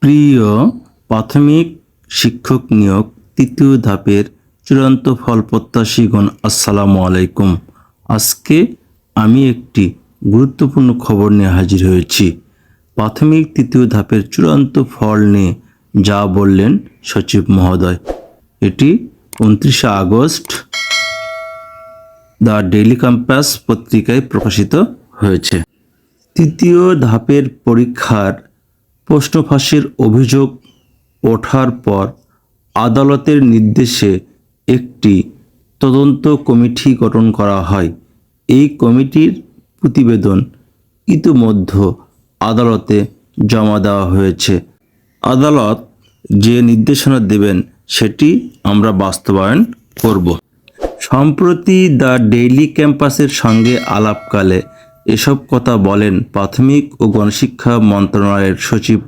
প্রিয় প্রাথমিক শিক্ষক নিয়োগ তৃতীয় ধাপের চূড়ান্ত ফল প্রত্যাশীগণ, আসসালামু আলাইকুম। আজকে আমি একটি গুরুত্বপূর্ণ খবর নিয়ে হাজির হয়েছি। প্রাথমিক তৃতীয় ধাপের চূড়ান্ত ফল নিয়ে যা বললেন সচিব মহোদয়, এটি 29 আগস্ট দ্য ডেইলি কম্পাস পত্রিকায় প্রকাশিত হয়েছে। তৃতীয় ধাপের পরীক্ষার প্রশ্ন ফাঁসের অভিযোগ ওঠার পর আদালতের নির্দেশে একটি তদন্ত কমিটি গঠন করা হয়। এই কমিটির প্রতিবেদন ইতিমধ্যে আদালতে জমা দেওয়া হয়েছে। আদালত যে নির্দেশনা দেবেন সেটি আমরা বাস্তবায়ন করব। সম্প্রতি দ্য ডেইলি ক্যাম্পাসের সঙ্গে আলাপকালে এসব কথা বলেন প্রাথমিক ও গণশিক্ষা মন্ত্রণালয়ের সচিব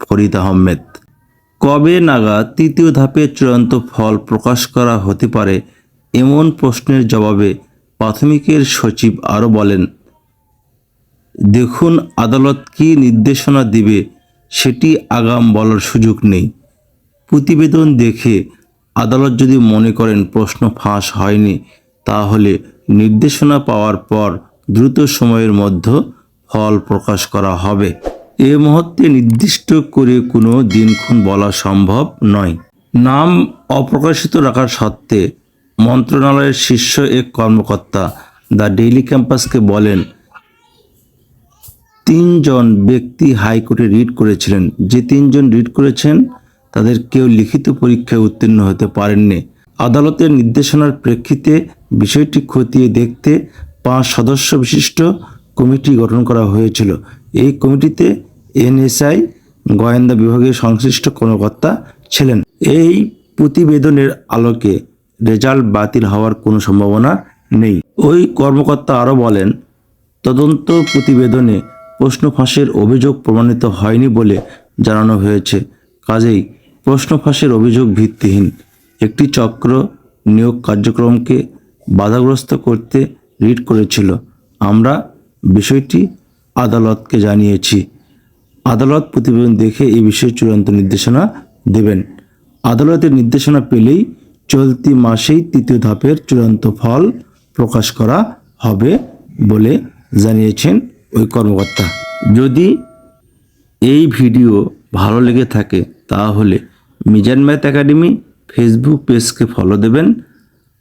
ফরিদ আহমেদ। কবে নাগাদ তৃতীয় ধাপের চূড়ান্ত ফল প্রকাশ করা হতে পারে এমন প্রশ্নের জবাবে প্রাথমিকের সচিব আরও বলেন, দেখুন, আদালত কী নির্দেশনা দিবে সেটি আগাম বলার সুযোগ নেই। প্রতিবেদন দেখে আদালত যদি মনে করেন প্রশ্ন ফাঁস হয়নি, তাহলে নির্দেশনা পাওয়ার পর দ্রুত সময়ের মধ্যে ফল প্রকাশ করা হবে। এ মুহূর্তে নির্দিষ্ট করে কোনো দিনক্ষণ বলা সম্ভব নয়। নাম অপ্রকাশিত রাখার সত্ত্বে মন্ত্রণালয়ের শীর্ষ এক কর্মকর্তা দ্য ডেইলি ক্যাম্পাসকে বলেন, 3 জন ব্যক্তি হাইকোর্টে রিট করেছিলেন। যে 3 জন রিট করেছেন তাদের কেউ লিখিত পরীক্ষায় উত্তীর্ণ হতে পারেননি। আদালতের নির্দেশনার প্রেক্ষিতে বিষয়টি খতিয়ে দেখতে 5 সদস্য বিশিষ্ট কমিটি গঠন করা হয়েছিল। এই কমিটিতে এনএসআই গোয়েন্দা বিভাগের সংশ্লিষ্ট কর্মকর্তা ছিলেন। এই প্রতিবেদনের আলোকে রেজাল্ট বাতিল হওয়ার কোনো সম্ভাবনা নেই। ওই কর্মকর্তা আরও বলেন, তদন্ত প্রতিবেদনে প্রশ্ন ফাঁসের অভিযোগ প্রমাণিত হয়নি বলে জানানো হয়েছে। কাজেই প্রশ্ন ফাঁসের অভিযোগ ভিত্তিহীন। একটি চক্র নিয়োগ কার্যক্রমকে বাধাগ্রস্ত করতে রিট করেছিল। আমরা বিষয়টি আদালতকে জানিয়েছি। আদালত প্রতিবেদন দেখে এই বিষয়ে চূড়ান্ত নির্দেশনা দেবেন। আদালতের নির্দেশনা পেলেই চলতি মাসেই তৃতীয় ধাপের চূড়ান্ত ফল প্রকাশ করা হবে বলে জানিয়েছেন ওই কর্মকর্তা। যদি এই ভিডিও ভালো লেগে থাকে তাহলে মিজান ম্যাথ একাডেমি ফেসবুক পেজকে ফলো দেবেন,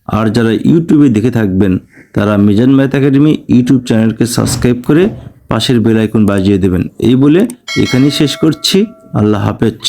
আর যারা ইউটিউবে দেখে থাকবেন তারা মিজান ম্যাথ একাডেমি ইউটিউব চ্যানেলকে সাবস্ক্রাইব করে পাশের বেল আইকন বাজিয়ে দেবেন। এই বলে এখানেই শেষ করছি। আল্লাহ হাফেজ।